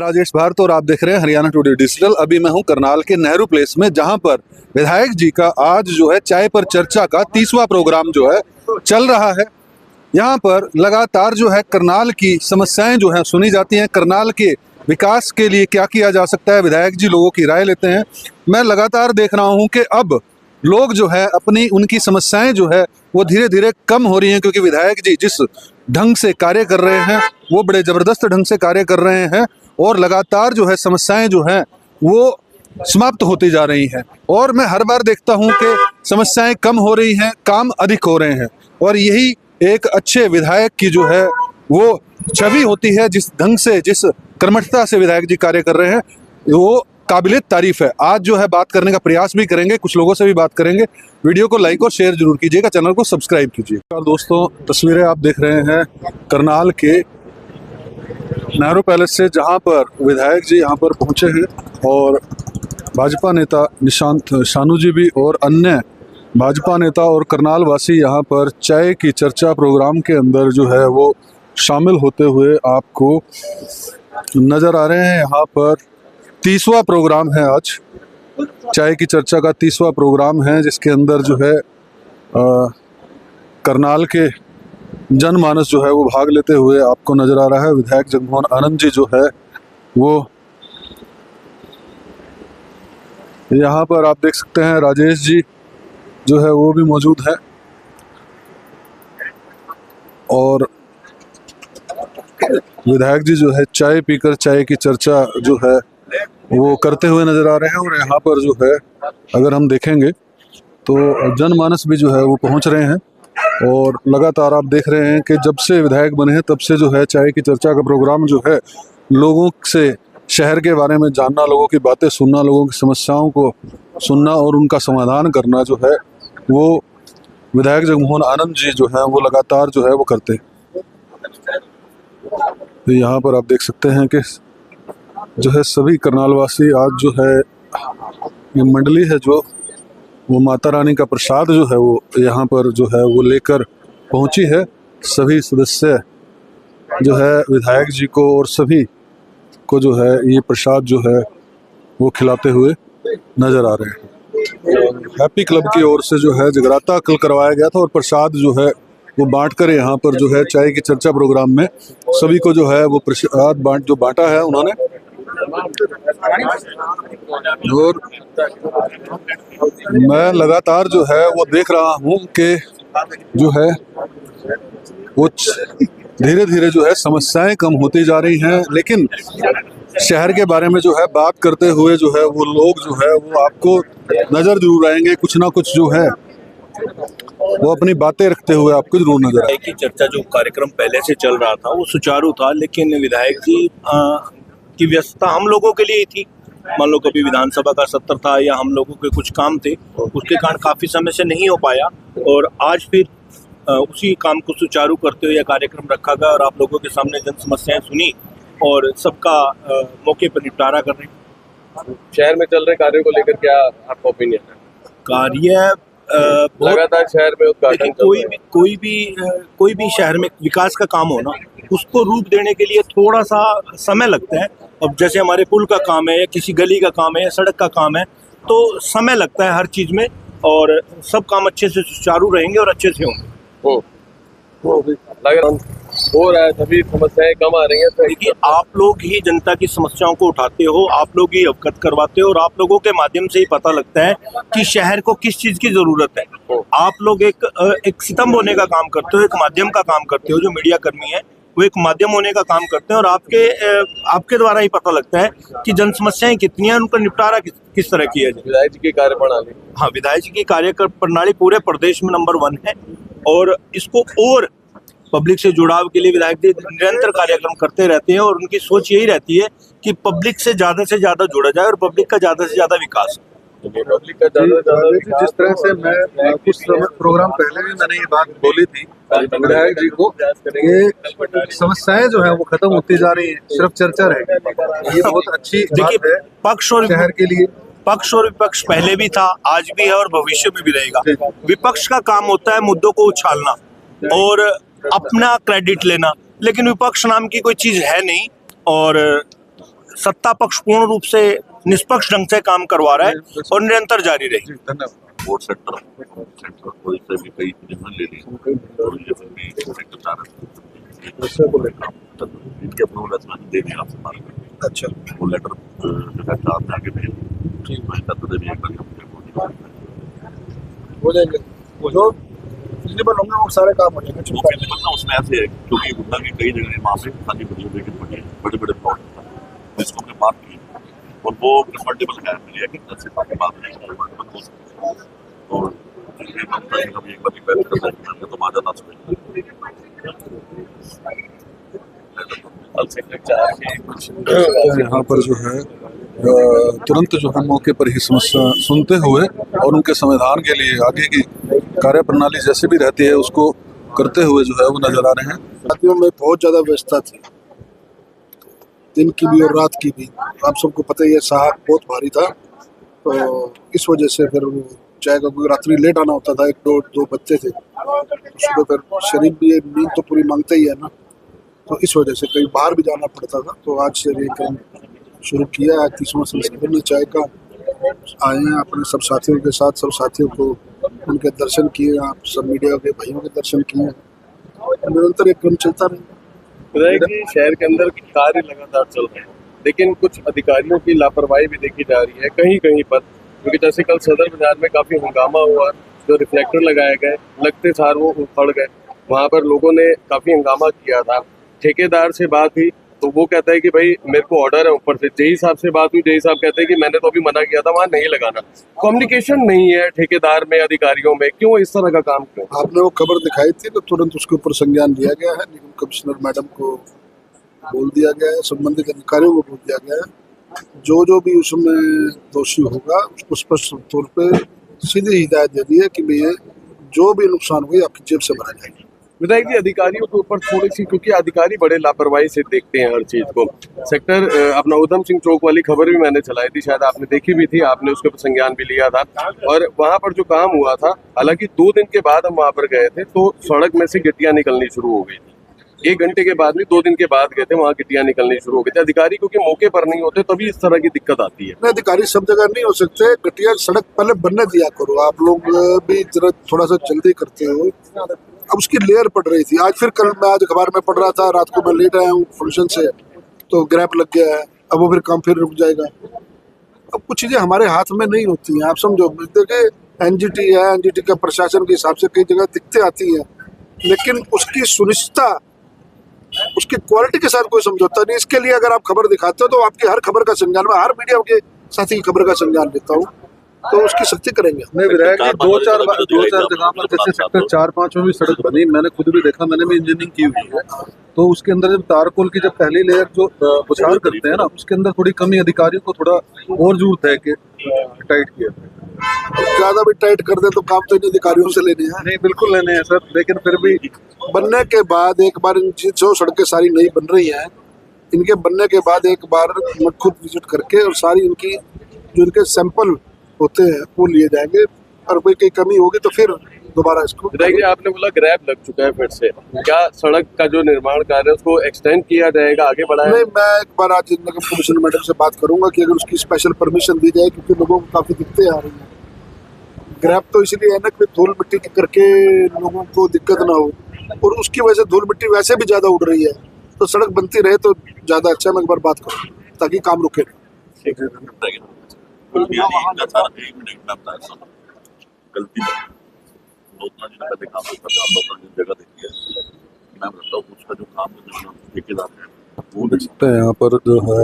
राजेश भारत और आप देख रहे हैं हरियाणा टुडे डिजिटल। अभी मैं हूं करनाल के नेहरू प्लेस में, जहां पर विधायक जी का आज जो है चाय पर चर्चा का 30वां प्रोग्राम जो है चल रहा है। यहां पर लगातार जो है करनाल की समस्याएं जो है सुनी जाती हैं। करनाल के विकास के लिए क्या किया जा सकता है, विधायक जी लोगों की राय लेते हैं। मैं लगातार देख रहा हूँ कि अब लोग जो है अपनी उनकी समस्याएं जो है वो धीरे धीरे कम हो रही हैं, क्योंकि विधायक जी जिस ढंग से कार्य कर रहे हैं वो बड़े ज़बरदस्त ढंग से कार्य कर रहे हैं और लगातार जो है समस्याएं जो हैं वो समाप्त होती जा रही हैं। और मैं हर बार देखता हूं कि समस्याएं कम हो रही हैं, काम अधिक हो रहे हैं, और यही एक अच्छे विधायक की जो है वो छवि होती है। जिस ढंग से, जिस कर्मठता से विधायक जी कार्य कर रहे हैं वो काबिले तारीफ है। आज जो है बात करने का प्रयास भी करेंगे, कुछ लोगों से भी बात करेंगे। वीडियो को लाइक और शेयर जरूर कीजिएगा, चैनल को सब्सक्राइब कीजिए। और दोस्तों, तस्वीरें आप देख रहे हैं करनाल के नेहरू पैलेस से, जहां पर विधायक जी यहां पर पहुंचे हैं और भाजपा नेता निशांत शानू जी भी और अन्य भाजपा नेता और करनाल वासी यहां पर चाय की चर्चा प्रोग्राम के अंदर जो है वो शामिल होते हुए आपको नज़र आ रहे हैं। यहाँ पर 30वां प्रोग्राम है, आज चाय की चर्चा का 30वां प्रोग्राम है, जिसके अंदर जो है करनाल के जनमानस जो है वो भाग लेते हुए आपको नज़र आ रहा है। विधायक जगमोहन आनंद जी जो है वो यहाँ पर आप देख सकते हैं। राजेश जी जो है वो भी मौजूद है और विधायक जी जो है चाय पीकर चाय की चर्चा जो है वो करते हुए नज़र आ रहे हैं। और यहाँ पर जो है अगर हम देखेंगे तो जनमानस भी जो है वो पहुँच रहे हैं और लगातार आप देख रहे हैं कि जब से विधायक बने हैं तब से जो है चाय की चर्चा का प्रोग्राम जो है लोगों से शहर के बारे में जानना, लोगों की बातें सुनना, लोगों की समस्याओं को सुनना और उनका समाधान करना जो है वो विधायक जगमोहन आनंद जी जो है वो लगातार जो है वो करते हैं। तो यहाँ पर आप देख सकते हैं कि जो है सभी करनालवासी आज जो है ये मंडली है जो वो माता रानी का प्रसाद जो है वो यहाँ पर जो है वो लेकर पहुँची है। सभी सदस्य जो है विधायक जी को और सभी को जो है ये प्रसाद जो है वो खिलाते हुए नज़र आ रहे हैं। हैप्पी क्लब की ओर से जो है जगराता कल करवाया गया था और प्रसाद जो है वो बांटकर यहाँ पर जो है चाय की चर्चा प्रोग्राम में सभी को जो है वो प्रसाद बांटा है उन्होंने। और मैं लगातार जो है वो देख रहा हूँ कि जो है वो धीरे धीरे जो है समस्याएं कम होती जा रही हैं, लेकिन शहर के बारे में जो है बात करते हुए जो है वो लोग जो है वो आपको नज़र जरूर आएंगे, कुछ ना कुछ जो है वो अपनी बातें रखते हुए आपको जरूर नजर आएगी। की चर्चा जो कार्यक्रम पहले से चल रहा था वो सुचारू था, लेकिन विधायक जी की व्यस्तता हम लोगों के लिए ही थी। मान लो कभी विधानसभा का सत्र था या हम लोगों के कुछ काम थे, उसके कारण काफ़ी समय से नहीं हो पाया और आज फिर उसी काम को सुचारू करते हुए यह कार्यक्रम रखा गया और आप लोगों के सामने जन समस्याएं सुनी और सबका मौके पर निपटारा कर रहे हैं। शहर में चल रहे कार्यों को लेकर क्या आपका ओपिनियन है? कार्य लगातार शहर में उद्घाटन कोई भी शहर में विकास का काम हो ना, उसको रूप देने के लिए थोड़ा सा समय लगता है। अब जैसे हमारे पुल का काम है या किसी गली का काम है या सड़क का काम है, तो समय लगता है हर चीज़ में और सब काम अच्छे से सुचारू रहेंगे और अच्छे से होंगे। हो रहा है, तभी समस्याएं कम आ रही हैं। तो देखिए, आप लोग ही जनता की समस्याओं को उठाते हो, आप लोग ही अवगत करवाते हो और आप लोगों के माध्यम से ही पता लगता है कि शहर को किस चीज़ की ज़रूरत है। आप लोग एक स्तंभ होने का काम करते हो, एक माध्यम का काम करते हो। जो मीडिया कर्मी है वो एक माध्यम होने का काम करते हैं और आपके द्वारा ही पता लगता है कि जन समस्याएं कितनी हैं, उनका निपटारा किस तरह किया जाए। विधायक जी की कार्यप्रणाली, हाँ, विधायक जी की कार्यप्रणाली पूरे प्रदेश में नंबर 1 है और इसको और पब्लिक से जुड़ाव के लिए विधायक जी निरंतर कार्यक्रम करते रहते हैं और उनकी सोच यही रहती है कि पब्लिक से ज़्यादा जुड़ा जाए और पब्लिक का ज़्यादा से ज़्यादा विकास। पब्लिक का ज़्यादा जिस तरह से मैं कुछ प्रोग्राम पहले भी मैंने ये बात बोली थी विधायक जी को, ये समस्याएं जो है वो खत्म होती जा रही है, सिर्फ चर्चा रहेगी। ये बहुत अच्छी बात है पक्ष और शहर के लिए। पक्ष और विपक्ष पहले भी था, आज भी है और भविष्य में भी रहेगा। विपक्ष का काम होता है मुद्दों को उछालना और अपना क्रेडिट लेना, लेकिन विपक्ष नाम की कोई चीज़ है नहीं और सत्ता पक्ष पूर्ण रूप से निष्पक्ष ढंग से काम करवा रहा है और निरंतर जारी रहेगी। धन्यवाद। बोर्ड सेक्टर को इससे भी कई निर्णय ले लिए और ये फिर भी सेक्टर 4 इनके अप्रूवल असमान दे दिया आपसे बात करके। अच्छा, वो लेटर जो है 4 में आगे भेज ठीक है तब भी एक बार हो जाएंगे जो फिजिबल होंगे वो सारे काम हो जाएंगे। वो फिजिबल ना उसमें ऐसे है क्योंकि गुड्डा की कई जगह वहाँ पे खाली बड़े बड़े प्लॉट जिसको हमने बात की और वो कन्वर्टेबल है मिली है कि 10 से 5 बात नहीं कन्वर्टेबल हो सकती है और ये बनता है कभी एक बार रिक्वेस्ट कर सकते हैं तो आ जाना चाहिए। यहाँ पर जो है तुरंत जो है मौके पर ही समस्या सुनते हुए और उनके समाधान के लिए आगे की कार्यप्रणाली जैसे भी रहती है उसको करते हुए जो है वो नजर आ रहे हैं। शादियों में बहुत ज़्यादा व्यस्तता थी, दिन की भी और रात की भी। आप सबको पता ही है साहब बहुत भारी था, तो इस वजह से फिर चाय का कोई रात्रि लेट आना होता था, 1-2 बजते थे, तो सुबह फिर शरीर भी नींद तो पूरी मांगता ही है ना, तो इस वजह से कहीं बाहर भी जाना पड़ता था। तो आज से कार्यक्रम शुरू किया है 30वां संस्करण चाय का। आए हैं अपने सब साथियों के साथ, सब साथियों को उनके दर्शन किए, आप सब मीडिया के भाइयों के दर्शन किए, निरंतर एक क्रम चलता रहेगा। कि शहर के अंदर कार्य लगातार चल रहे हैं लेकिन कुछ अधिकारियों की लापरवाही भी देखी जा रही है कहीं कहीं पर, क्योंकि जैसे कल सदर बाजार में काफी हंगामा हुआ, जो रिफ्लेक्टर लगाए गए लगते सार वो उखड़ गए, वहां पर लोगों ने काफी हंगामा किया था। ठेकेदार से बात हुई तो वो कहता है कि भाई मेरे को ऑर्डर है ऊपर से। जेई साहब से बात हुई, जेई साहब कहते हैं कि मैंने तो अभी मना किया था वहाँ नहीं लगाना। कम्युनिकेशन नहीं है ठेकेदार में, अधिकारियों में, क्यों इस तरह का काम क्यों? आपने वो खबर दिखाई थी तो तुरंत उसके ऊपर संज्ञान लिया गया है, निगम कमिश्नर मैडम को बोल दिया गया है, संबंधित अधिकारियों को बोल दिया गया है, जो भी उसमें दोषी होगा उसको स्पष्ट तौर पे सीधी हिदायत दे दी है कि भैया जो भी नुकसान हुआ आपकी जेब से भरा जाएगा। विधायक जी, अधिकारियों के ऊपर थोड़ी सी, क्योंकि अधिकारी बड़े लापरवाही से देखते हैं हर चीज को। सेक्टर अपना उधम सिंह चौक वाली खबर भी मैंने चलाई थी, शायद आपने देखी भी थी, आपने उसके ऊपर संज्ञान भी लिया था। और वहां पर जो काम हुआ था, हालांकि 2 दिन के बाद हम वहां पर गए थे तो सड़क में से गिट्टियां निकलनी शुरू हो गई थी। 1 घंटे के बाद नहीं, 2 दिन के बाद गए थे, वहाँ गिट्टियां निकलनी शुरू हो गई थी। अधिकारी क्योंकि मौके पर नहीं होते तभी इस तरह की दिक्कत आती है। अधिकारी सब जगह नहीं हो सकते, गटिया सड़क पहले बनने दिया करो, आप लोग भी जरा थोड़ा सा जल्दी करते हो। अब उसकी लेयर पड़ रही थी, आज फिर कल मैं आज अखबार में पढ़ रहा था, रात को मैं लेट आया हूँ फंक्शन से तो ग्रैप लग गया है, अब वो फिर काम फिर रुक जाएगा। अब कुछ चीजें हमारे हाथ में नहीं होती हैं, आप समझो। देखिए एनजीटी है, एनजीटी का प्रशासन के हिसाब से कई जगह दिक्कतें आती हैं, लेकिन उसकी सुनिश्चितता, उसकी क्वालिटी के साथ कोई समझौता नहीं। इसके लिए अगर आप खबर दिखाते हो तो आपकी हर खबर का संज्ञान, मैं हर मीडिया के साथी की खबर का संज्ञान लेता हूँ, तो उसकी सख्ती करेंगे। नहीं विधायक जी, 2-4 जगह पर जैसे सेक्टर 4-5 में भी सड़क बनी, मैंने खुद भी देखा, मैंने भी इंजीनियरिंग की हुई है, तो उसके अंदर जब तारकोल की जब पहली लेयर जो पुछाड़ करते हैं ना, उसके अंदर थोड़ी कमी, अधिकारियों को थोड़ा और जरूरत है कि टाइट किया। ज्यादा भी टाइट कर दे तो काम तो इन अधिकारियों से लेने हैं। नहीं बिल्कुल लेने हैं सर, लेकिन फिर भी बनने के बाद एक बार जो सड़कें सारी नई बन रही हैं, इनके बनने के बाद एक बार मैं खुद विजिट करके और सारी इनकी जो इनके सैंपल होते हैं वो लिए जाएंगे, और कोई कमी होगी तो फिर दोबारा इसको। देखिए आपने बोला ग्रैप लग चुका है फिर से, क्या सड़क का जो निर्माण कार्य है उसको एक्सटेंड किया जाएगा, आगे बढ़ाया? नहीं, मैं एक बार आज नगर कमिश्नर मैडम से बात करूंगा कि अगर उसकी स्पेशल परमिशन दी जाए, क्योंकि लोगों को काफी दिक्कतें आ रही हैं। ग्रैप तो इसलिए है ना कि धूल मिट्टी करके लोगों को दिक्कत ना हो, और उसकी वजह से धूल मिट्टी वैसे भी ज्यादा उड़ रही है, तो सड़क बनती रहे तो ज्यादा अच्छा। मैं एक बार बात करूँ ताकि काम रुके। गलती लोकना जी ने पहले काम करता, लोकना जी जगह देखी है, मैं बताता हूँ उसका जो काम ठेकेदार है वो देख सकते हैं। यहाँ पर जो है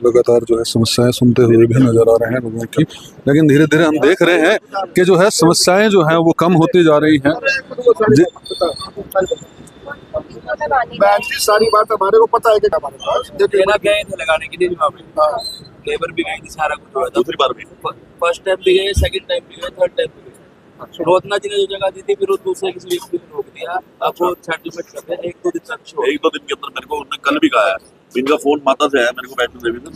लगातार जो है समस्याएं सुनते हुए भी नजर आ रहे हैं लोगों की, लेकिन धीरे धीरे हम देख रहे हैं कि जो है समस्याएं जो हैं वो कम होती जा रही हैं। सारी बात हमारे को पता है कि हमारे पास गए थे लगाने के लिए, लेबर भी गई थी, सारा कुछ हुआ था। दूसरी बार भी फर्स्ट टाइम भी गए, सेकंड टाइम भी गए, थर्ड टाइम भी गए। रोतना जी ने जो जगह दी थी फिर वो दूसरे किसी व्यक्ति ने रोक दिया, अब वो सेटलमेंट करते हैं 1-2 दिन तक। 1-2 दिन के अंदर मेरे को उन्होंने कल भी कहा है, इनका फोन माता से है मेरे को, वैष्णो देवी से।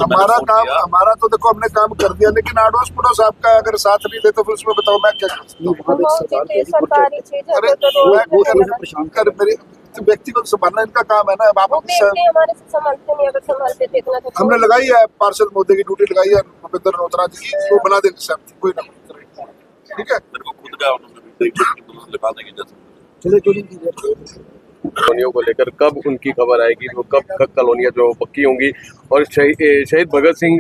हमारा तो देखो हमने काम कर दिया, लेकिन अड़ोस पड़ोस आपका अगर साथ नहीं दे तो फिर उसमें बताओ मैं क्या करूं। व्यक्ति को संभालना इनका काम है ना। अब आप हमारे से संभालते नहीं, अगर संभालते थे इतना तो हमने लगाई है, पार्षद मोदी की ड्यूटी लगाई है भूपेंद्र नोतरा जी की, वो बना देंगे सब, कोई ना, ठीक है। मेरे को खुद का उन्होंने लिखा देंगे जैसे चलिए क्यों नहीं कॉलोनियों को लेकर कब उनकी खबर आएगी, वो कब कॉलोनियां जो पक्की होंगी। और शहीद भगत सिंह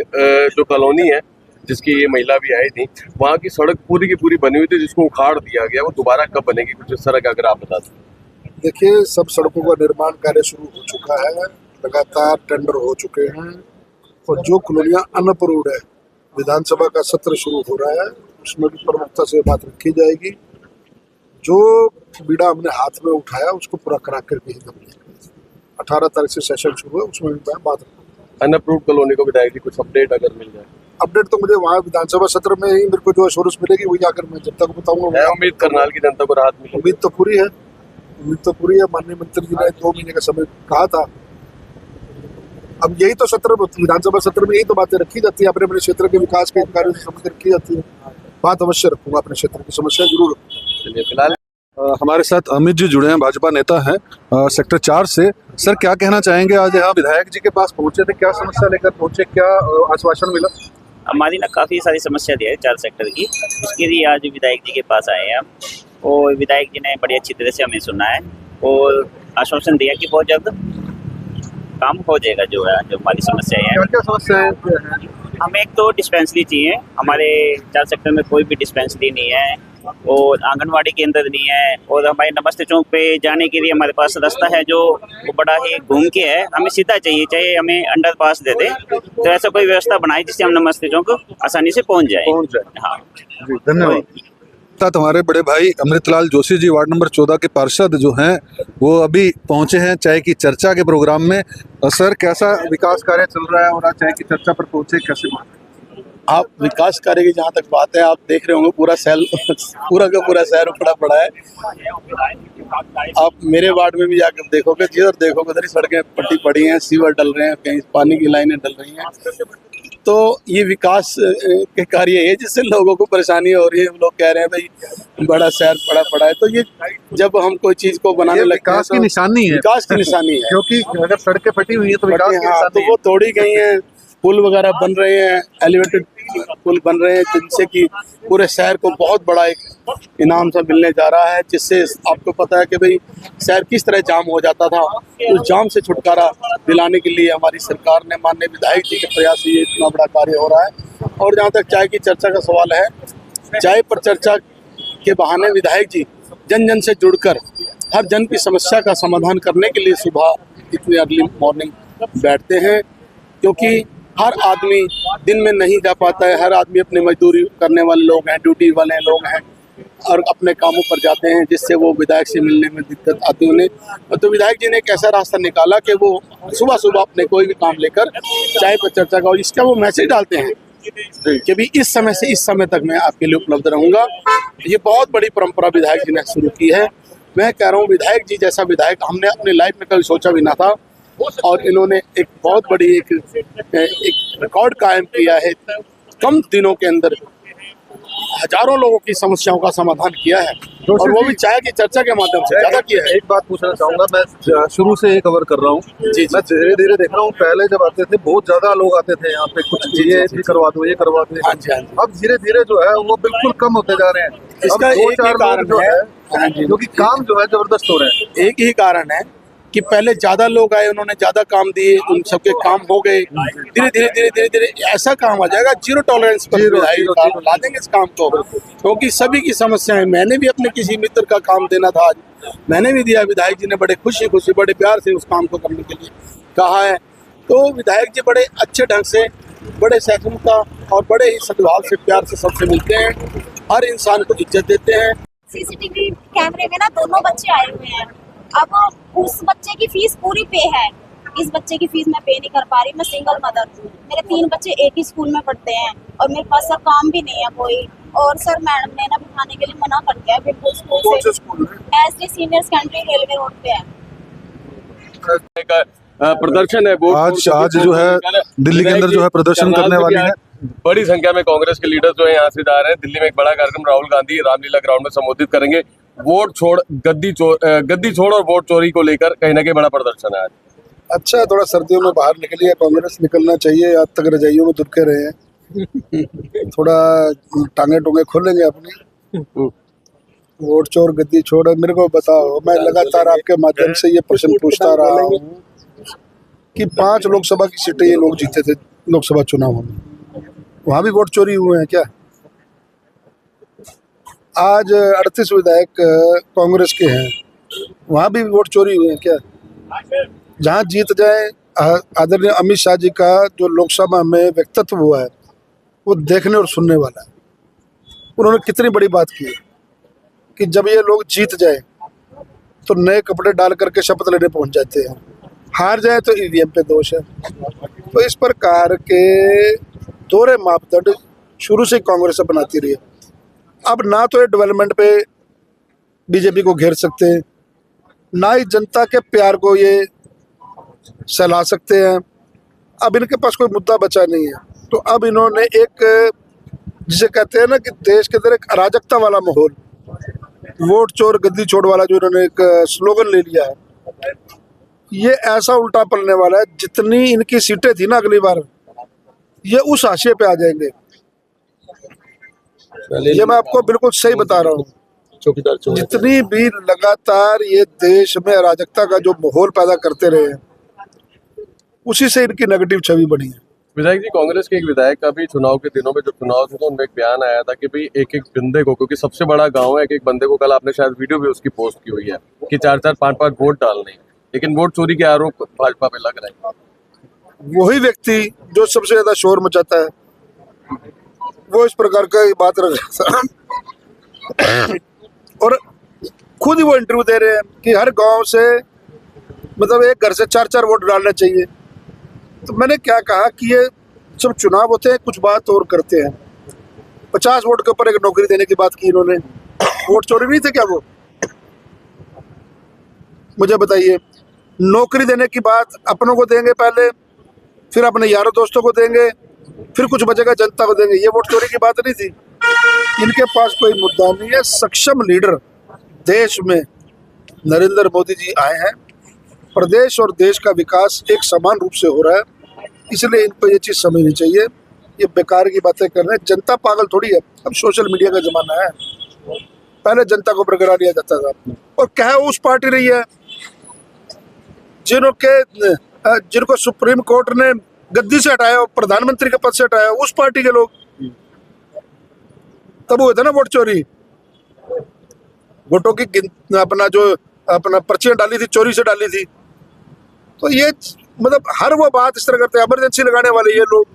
जो कॉलोनी है जिसकी ये महिला भी आई थी, वहाँ की सड़क पूरी की पूरी बनी हुई थी जिसको उखाड़ दिया गया, वो दोबारा कब बनेगी, कुछ इस तरह का अगर आप बता दें। देखिए, सब सड़कों का निर्माण कार्य शुरू हो चुका है, लगातार टेंडर हो चुके हैं, और जो कॉलोनियां अनअप्रूव्ड है, विधानसभा का सत्र शुरू हो रहा है, उसमें भी प्रमुखता से बात रखी जाएगी। जो बीड़ा हमने हाथ में उठाया उसको पूरा करा करके ही 18 तारीख से सेशन शुरू है, उसमें भी मैं बात रखूंगा। अनअप्रूव्ड कॉलोनी को विधायक जी कुछ अपडेट अगर मिल जाए। अपडेट तो मुझे वहाँ विधानसभा सत्र में ही मेरे को जो एश्योरेंस मिलेगी वही आकर मैं जब तक बताऊंगा। उम्मीद करनाल की जनता को राहत मिलेगी। उम्मीद तो पूरी है, उम्मीद तो पूरी है। माननीय मंत्री जी ने 2 महीने का समय कहा था। अब यही तो सत्र, विधानसभा सत्र में यही तो बातें रखी जाती है, अपने अपने क्षेत्र के विकास के कार्यों से संबंधित रखी जाती है। बात अवश्य रखूंगा, अपने क्षेत्र की समस्या जरूर रखूंगा। चलिए फिलहाल हमारे साथ अमित जी जुड़े हैं, भाजपा नेता हैं सेक्टर 4 से। सर, क्या कहना चाहेंगे? आज यहाँ विधायक जी के पास पहुंचे थे, क्या समस्या लेकर पहुंचे, क्या आश्वासन मिला? हमारी ना काफ़ी सारी समस्या दी है 4 सेक्टर की, उसके लिए आज विधायक जी के पास आए हैं हम। और विधायक जी ने बड़ी अच्छी तरह से हमें सुना है और आश्वासन दिया कि बहुत जल्द काम हो जाएगा। जो है, जो हमारी समस्याएं हैं, क्या समस्याएं? हमें एक तो डिस्पेंसरी चाहिए। हमारे 4 सेक्टर में कोई भी डिस्पेंसरी नहीं है और आंगनवाड़ी केंद्र नहीं है, और हमारे नमस्ते चौक पे जाने के लिए हमारे पास रास्ता है जो वो बड़ा ही घूम के है, हमें सीधा चाहिए, चाहे हमें अंडर पास दे दे, तो ऐसा कोई व्यवस्था बनाए जिससे हम नमस्ते चौक आसानी से पहुंच जाए। हाँ जी, धन्यवाद। साथ हमारे बड़े भाई अमृतलाल जोशी जी, वार्ड नंबर 14 के पार्षद जो हैं, वो अभी पहुंचे हैं चाय की चर्चा के प्रोग्राम में। सर, कैसा विकास कार्य चल रहा है और आज चाय की चर्चा पर पहुंचे, कैसे? आप विकास कार्य की जहाँ तक बात है, आप देख रहे होंगे पूरा का पूरा शहर उखड़ा पड़ा है। आप मेरे वार्ड में भी जाकर देखोगे, जिधर देखोगे उधर ही सड़कें पट्टी पड़ी हैं, सीवर डल रहे हैं, कहीं पानी की लाइनें डल रही हैं। तो ये विकास के कार्य है जिससे लोगों को परेशानी हो रही है। लोग कह रहे हैं भाई बड़ा शहर पड़ा है, तो ये जब हम कोई चीज को बनाने लगते हैं, विकास की निशानी है, विकास की निशानी है। क्योंकि अगर सड़कें फटी हुई है तो विकास की निशानी तो वो तोड़ी गई हैं, पुल वगैरह बन रहे हैं, एलिवेटेड पुल बन रहे हैं, जिनसे कि पूरे शहर को बहुत बड़ा एक इनाम सा मिलने जा रहा है, जिससे आपको पता है कि भाई शहर किस तरह जाम हो जाता था। उस जाम से छुटकारा दिलाने के लिए हमारी सरकार ने, माननीय विधायक जी के प्रयास से ये इतना बड़ा कार्य हो रहा है। और जहाँ तक चाय की चर्चा का सवाल है, चाय पर चर्चा के बहाने विधायक जी जन जन से जुड़कर हर जन की समस्या का समाधान करने के लिए सुबह इतनी अर्ली मॉर्निंग बैठते हैं, क्योंकि हर आदमी दिन में नहीं जा पाता है। हर आदमी अपनी मजदूरी करने वाले लोग हैं, ड्यूटी वाले लोग हैं, और अपने कामों पर जाते हैं, जिससे वो विधायक से मिलने में दिक्कत आती है उन्हें। तो विधायक जी ने एक ऐसा रास्ता निकाला कि वो सुबह सुबह अपने कोई भी काम लेकर चाय पर चर्चा का, और इसका वो मैसेज डालते हैं कि भी इस समय से इस समय तक मैं आपके लिए उपलब्ध रहूंगा। ये बहुत बड़ी परंपरा विधायक जी ने शुरू की है। मैं कह रहा हूँ, विधायक जी जैसा विधायक हमने अपनी लाइफ में कभी सोचा भी ना था, और इन्होंने एक बहुत बड़ी एक रिकॉर्ड कायम किया है। कम दिनों के अंदर हजारों लोगों की समस्याओं का समाधान किया है, और वो भी चाय की चर्चा के माध्यम से ज्यादा किया है। एक बात पूछना चाहूंगा, मैं शुरू से ही कवर कर रहा हूँ। मैं धीरे धीरे देख रहा हूँ, पहले जब आते थे बहुत ज्यादा लोग आते थे यहाँ पे, कुछ ये भी करवा दो, ये करवा दो। हाँ जी, हाँ जी। अब धीरे धीरे जो है वो बिल्कुल कम होते जा रहे हैं। इसका एक ही कारण है, क्योंकि काम जो है जबरदस्त हो रहे हैं। एक ही कारण है कि पहले ज्यादा लोग आए, उन्होंने ज्यादा काम दिए, उन सबके काम हो गए। धीरे धीरे धीरे धीरे धीरे ऐसा काम आ जाएगा, जीरो टॉलरेंस पर विधायक ला देंगे इस काम को, क्योंकि सभी की समस्याएं। मैंने भी अपने किसी मित्र का काम देना था, आज मैंने भी दिया। विधायक जी ने बड़े खुशी बड़े प्यार से उस काम को करने के लिए कहा है। तो विधायक जी बड़े अच्छे ढंग से, बड़े सहिष्णुता और बड़े ही सद्भाव से, प्यार से सबसे मिलते हैं, हर इंसान को इज्जत देते हैं। सीसीटीवी कैमरे में ना दोनों बच्चे आए हुए हैं। अब उस बच्चे की फीस पूरी पे है, इस बच्चे की फीस मैं पे नहीं कर पा रही। मैं सिंगल मदर हूँ, मेरे 3 बच्चे एक ही स्कूल में पढ़ते हैं, और मेरे पास सर काम भी नहीं है कोई। और सर मैडम ने ना बिठाने के लिए मना कर दिया है, बिल्कुल स्कूल से SD senior secondary railway road पे है। प्रदर्शन है वो आज जो है दिल्ली के अंदर जो है प्रदर्शन करने वाली है। बड़ी संख्या में कांग्रेस के लीडर जो है यहाँ से जा रहे हैं। दिल्ली में एक बड़ा कार्यक्रम राहुल गांधी रामलीला ग्राउंड में संबोधित करेंगे। गद्दी छोड़ और वोट चोरी को लेकर कहीं ना कहीं बड़ा प्रदर्शन है आज। अच्छा है, थोड़ा सर्दियों में बाहर निकली है, कांग्रेस निकलना चाहिए। आज तक रजाइयों में दुबके रहे हैं, थोड़ा टांगे टूंगे खोलेंगे अपनी। वोट चोर गद्दी छोड़, मेरे को बताओ, मैं लगातार आपके माध्यम से ये प्रश्न पूछता रहा हूँ कि 5 लोकसभा की सीटें ये लोग जीते थे लोकसभा चुनाव में, वहाँ भी वोट चोरी हुए हैं क्या? आज 38 विधायक कांग्रेस के हैं, वहाँ भी वोट चोरी हुए हैं क्या? जहाँ जीत जाए, आदरणीय अमित शाह जी का जो लोकसभा में व्यक्तित्व हुआ है वो देखने और सुनने वाला है। उन्होंने कितनी बड़ी बात की है कि जब ये लोग जीत जाए तो नए कपड़े डाल करके शपथ लेने पहुंच जाते हैं, हार जाए तो ईवीएम पे दोष है। तो इस प्रकार के दोहरे मापदंड शुरू से कांग्रेस बनाती रही है। अब ना तो ये डेवलपमेंट पे बीजेपी को घेर सकते हैं, ना ही जनता के प्यार को ये सहला सकते हैं। अब इनके पास कोई मुद्दा बचा नहीं है, तो अब इन्होंने एक, जिसे कहते हैं ना कि देश के अंदर एक अराजकता वाला माहौल, वोट चोर गद्दी छोड़ वाला जो इन्होंने एक स्लोगन ले लिया है, ये ऐसा उल्टा पलने वाला है। जितनी इनकी सीटें थी ना अगली बार, ये उस आशय पे आ जाएंगे। ये मैं आपको बिल्कुल सही बता रहा हूँ। जितनी भी लगातार ये देश में अराजकता का जो माहौल पैदा करते रहे हैं, उसी से इनकी नेगेटिव छवि बनी है। विधायक जी, कांग्रेस के एक विधायक का भी चुनाव के दिनों में जो चुनाव थे तो उनमें एक बयान आया था कि भाई एक एक बंदे को, क्योंकि सबसे बड़ा गांव है, एक एक बंदे को, कल आपने शायद वीडियो भी उसकी पोस्ट की हुई है कि 4-4, 5-5 वोट डालने, लेकिन वोट चोरी के आरोप भाजपा पे लग रहे हैं। वही व्यक्ति जो सबसे ज्यादा शोर मचाता है वो इस प्रकार का बात रख रहा था और खुद ही वो इंटरव्यू दे रहे हैं कि हर गांव से, मतलब एक घर से 4-4 वोट डालने चाहिए। तो मैंने क्या कहा कि ये जब चुनाव होते हैं कुछ बात और करते हैं। 50 वोट के ऊपर एक नौकरी देने की बात की इन्होंने, वोट चोरी नहीं थे क्या वो? मुझे बताइए, नौकरी देने की बात अपनों को देंगे पहले, फिर अपने यारों दोस्तों को देंगे, फिर कुछ बचेगा जनता को देंगे, ये वोट चोरी की बात नहीं थी। इनके पास कोई मुद्दा नहीं है। सक्षम लीडर देश में नरेंद्र मोदी जी आए हैं, प्रदेश और देश का विकास एक समान रूप से हो रहा है, इसलिए इनको ये चीज़ समझनी चाहिए। ये बेकार की बातें कर रहे हैं, जनता पागल थोड़ी है। अब सोशल मीडिया का जमाना है, पहले जनता को बरकरा लिया जाता था। और क्या उस पार्टी रही है जिनको सुप्रीम कोर्ट ने गद्दी से हटाया, प्रधानमंत्री के पद से हटाया, उस पार्टी के लोग, तब हुए थे ना वोट चोरी। वोटों की अपना पर्चियां डाली थी, चोरी से डाली थी। तो ये मतलब हर वो बात इस तरह करते हैं, इमरजेंसी लगाने वाले ये लोग,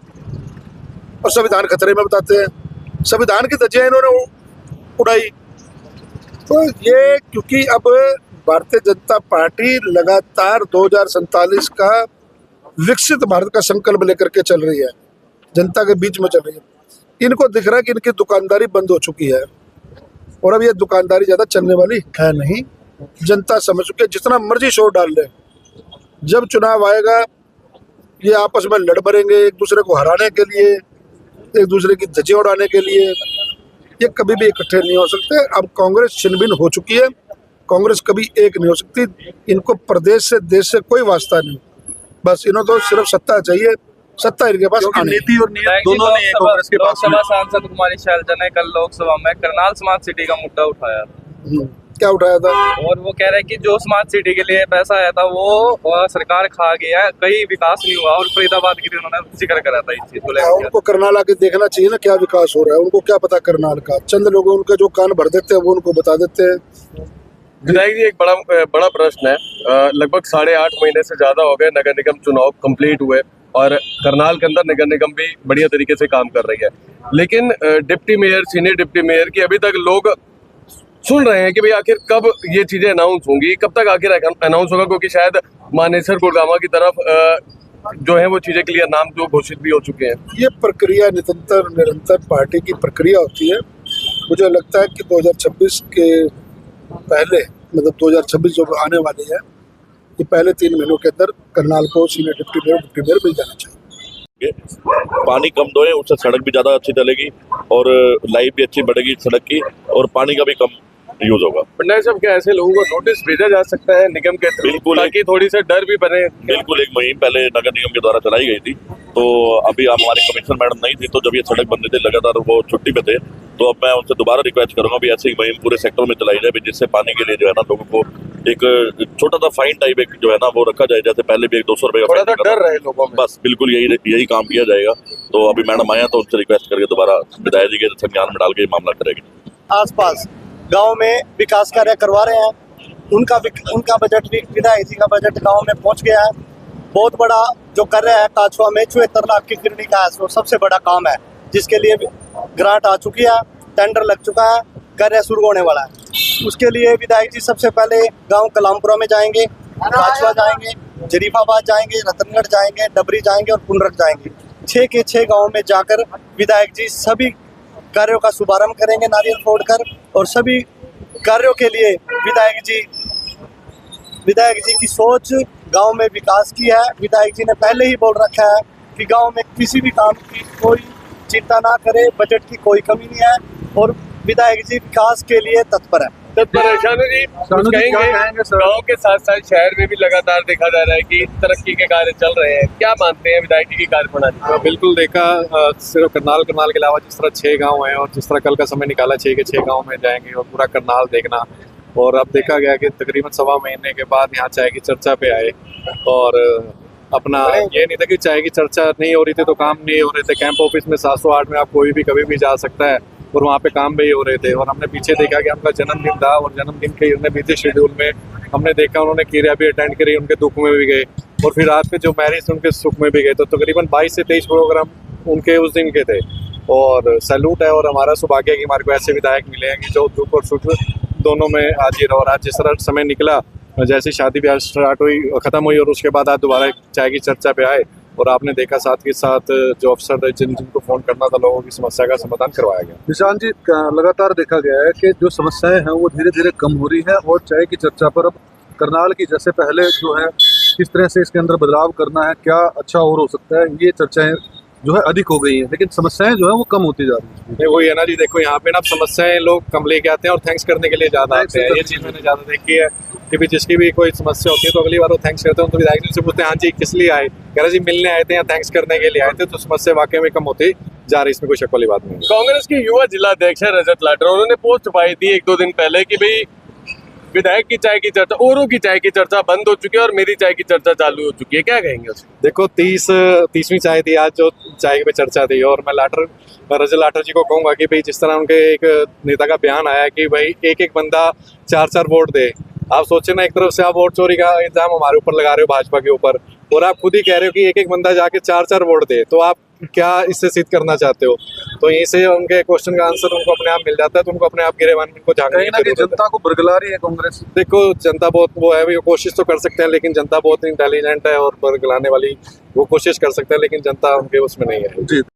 और संविधान खतरे में बताते हैं। संविधान की धज्जियां इन्होंने उड़ाई। तो ये, क्योंकि अब भारतीय जनता पार्टी लगातार 2047 का विकसित भारत का संकल्प लेकर के चल रही है, जनता के बीच में चल रही है। इनको दिख रहा है कि इनकी दुकानदारी बंद हो चुकी है और अब ये दुकानदारी ज्यादा चलने वाली है नहीं। जनता समझ चुकी है, जितना मर्जी शोर डाल ले, जब चुनाव आएगा ये आपस में लड़ मरेंगे एक दूसरे को हराने के लिए, एक दूसरे की धज्जियां उड़ाने के लिए। ये कभी भी इकट्ठे नहीं हो सकते। अब कांग्रेस छिन्न-भिन्न हो चुकी है, कांग्रेस कभी एक नहीं हो सकती। इनको प्रदेश से, देश से कोई वास्ता नहीं, बस इन्हों तो सिर्फ सत्ता चाहिए। सत्ता इनके पास नीति और नियत दोनों नहीं है कांग्रेस के पास। लोकसभा सांसद कुमारी शैलजा ने कल लोकसभा में करनाल स्मार्ट सिटी का मुद्दा उठाया। क्या उठाया था? और वो कह रहे हैं कि जो स्मार्ट सिटी के लिए पैसा आया था वो सरकार खा गया है, कहीं विकास नहीं हुआ। और फरीदाबाद की उन्होंने जिक्र करा था इस चीज को लेकर। उनको करनाल आके देखना चाहिए ना क्या विकास हो रहा है। उनको क्या पता करनाल का? चंद लोग उनके जो कान भर देते हैं वो उनको बता देते हैं। विधायक जी, एक बड़ा प्रश्न है। लगभग 8.5 महीने से ज्यादा हो गए नगर निगम चुनाव कंप्लीट हुए और करनाल के अंदर नगर निगम भी बढ़िया तरीके से काम कर रही है, लेकिन deputy mayor, senior deputy mayor की अभी तक लोग सुन रहे हैं कि भाई आखिर कब ये चीजें अनाउंस होंगी, कब तक आखिर अनाउंस होगा, क्योंकि शायद मानेसर गुड़गामा की तरफ जो है वो चीजें क्लियर नाम जो घोषित भी हो चुके हैं। ये प्रक्रिया निरंतर पार्टी की प्रक्रिया होती है। मुझे लगता है कि 2026 के पहले, मतलब 2026 जो आने वाली है, ये पहले 3 महीनों के अंदर करनाल को सीनियर डिप्टी मेयर मिल जाना चाहिए। पानी कम दोए, उससे सड़क भी ज़्यादा अच्छी चलेगी और लाइफ भी अच्छी बढ़ेगी सड़क की, और पानी का भी कम यूज होगा। पटनायक साहब, क्या ऐसे लोगों को नोटिस भेजा जा सकता है निगम के थ्रू, बिल्कुल, ताकि थोड़ी सा डर भी बने? बिल्कुल, एक मुहिम पहले नगर निगम के द्वारा चलाई गई थी, तो अभी हमारे कमिश्नर मैडम नहीं थी, तो जब ये सड़क बंद थे लगातार वो छुट्टी पे थे, तो अब मैं उनसे दोबारा रिक्वेस्ट करूंगा भी ऐसी मुहिम पूरे सेक्टर में चलाई जाए, जिससे पानी के लिए जो है ना लोगों को एक छोटा सा फाइन टाइप एक जो है ना वो रखा जाए, जैसे पहले भी एक 200 रुपए का थोड़ा सा डर रहे लोगों में। बस बिल्कुल यही काम किया जाएगा। तो अभी मैडम आया तो उनसे रिक्वेस्ट करके दोबारा विधायक जी के संज्ञान में डाल के मामला करेंगे। आसपास गांव में विकास कार्य करवा रहे हैं, उनका बजट भी, विधायक जी का बजट गांव में पहुंच गया है। बहुत बड़ा जो कर रहे हैं काछुआ में 74 लाख की किरनी का है, सबसे बड़ा काम है, जिसके लिए ग्रांट आ चुकी है, टेंडर लग चुका है, कार्य शुरू होने वाला है। उसके लिए विधायक जी सबसे पहले गांव कलामपुरा में जाएंगे, काछुआ जाएंगे, जरीफाबाद जाएंगे, रतनगढ़ जाएंगे, डबरी जाएंगे और पुनरक जाएंगे। 6 के 6 गाँव में जाकर विधायक जी सभी कार्यों का शुभारंभ करेंगे नारियल फोड़कर, और सभी कार्यों के लिए विधायक जी की सोच गांव में विकास की है। विधायक जी ने पहले ही बोल रखा है कि गांव में किसी भी काम की कोई चिंता ना करे, बजट की कोई कमी नहीं है, और विधायक जी विकास के लिए तत्पर है। शानू जी, कुछ कहेंगे? गाँव के साथ साथ शहर में भी लगातार देखा जा रहा है कि तरक्की के कार्य चल रहे हैं, क्या मानते हैं विधायक जी की कार्यप्रणाली? तो बिल्कुल देखा, सिर्फ करनाल के अलावा जिस तरह 6 गांव हैं और जिस तरह कल का समय निकाला 6 के 6 गांव में जाएंगे और पूरा करनाल देखना, और अब देखा गया कि तकरीबन 1.25 महीने के बाद यहाँ चाय की चर्चा पे आए, और अपना ये नहीं था कि चाय की चर्चा नहीं हो रही थी तो काम नहीं हो रहे थे। कैंप ऑफिस में 708 में आप कोई भी कभी भी जा सकता है, और वहाँ पे काम भी हो रहे थे। और हमने पीछे देखा कि उनका जन्मदिन था, और जन्मदिन के उन्हें बीते शेड्यूल में हमने देखा उन्होंने क्रिया भी अटेंड करी, उनके दुख में भी गए, और फिर रात में जो मैरिज उनके सुख में भी गए। तो तकरीबन 22 से 23 प्रोग्राम उनके उस दिन के थे, और सैल्यूट है, और हमारा सौभाग्य है कि हमारे को ऐसे विधायक मिले हैं कि जो दुख और सुख दोनों में हाजिर हो। और आज जिस तरह समय निकला, जैसे शादी ब्याह स्टार्ट हुई, खत्म हुई, और उसके बाद आज दोबारा चाय की चर्चा पे आए, और आपने देखा साथ के साथ जो अफसर थे जिनको फोन करना था, लोगों की समस्या का समाधान करवाया गया। निशान जी, लगातार देखा गया है कि जो समस्याएं हैं वो धीरे धीरे कम हो रही है, और चाय की चर्चा पर अब करनाल की जैसे पहले जो है किस तरह से इसके अंदर बदलाव करना है, क्या अच्छा और हो सकता है, ये चर्चाएं जो है अधिक हो गई हैं, लेकिन समस्याएं जो है वो कम होती जा रही है। वही है ना जी, देखो यहाँ पे ना समस्याएं लोग कम लेके आते हैं और थैंक्स करने के लिए ज्यादा आते हैं। ये चीज मैंने ज्यादा देखी है कि भी जिसकी भी कोई समस्या होती है तो अगली बार वो थैंक्स करते हैं, तो विधायक जी से पूछते हैं हाँ जी किस लिए आए, कह रहे जी मिलने आए थे या थैंक्स करने के लिए आए थे। तो समस्या वाकई में कम होती जा रही, इसमें कोई शक वाली बात नहीं। कांग्रेस के युवा जिला अध्यक्ष है रजत लाडर, उन्होंने पोस्ट पाई थी 1-2 दिन पहले कि भाई विधायक की चाय की चर्चा, औरों की चाय की चर्चा बंद हो चुकी है और मेरी चाय की चर्चा चालू हो चुकी है, क्या कहेंगे उसको? देखो 30वीं चाय थी आज जो चाय पे चर्चा थी, और मैं रजत लाडर जी को कहूंगा कि भाई जिस तरह उनके एक नेता का बयान आया कि भाई एक बंदा 4 वोट दे। आप सोचे ना, एक तरफ से आप वोट चोरी का इल्जाम हमारे ऊपर लगा रहे हो, भाजपा के ऊपर, और आप खुद ही कह रहे हो कि एक बंदा जाके 4 वोट दे, तो आप क्या इससे सिद्ध करना चाहते हो? तो यहीं से उनके क्वेश्चन का आंसर उनको अपने आप मिल जाता है, तो उनको अपने आप गिरेबान को झांकने की जनता को बरगला रही है कांग्रेस। देखो जनता बहुत वो है, वो कोशिश तो कर सकते हैं, लेकिन जनता बहुत इंटेलिजेंट है और बरगलाने वाली वो कोशिश कर सकते हैं, लेकिन जनता उनके उसमें नहीं है। जी।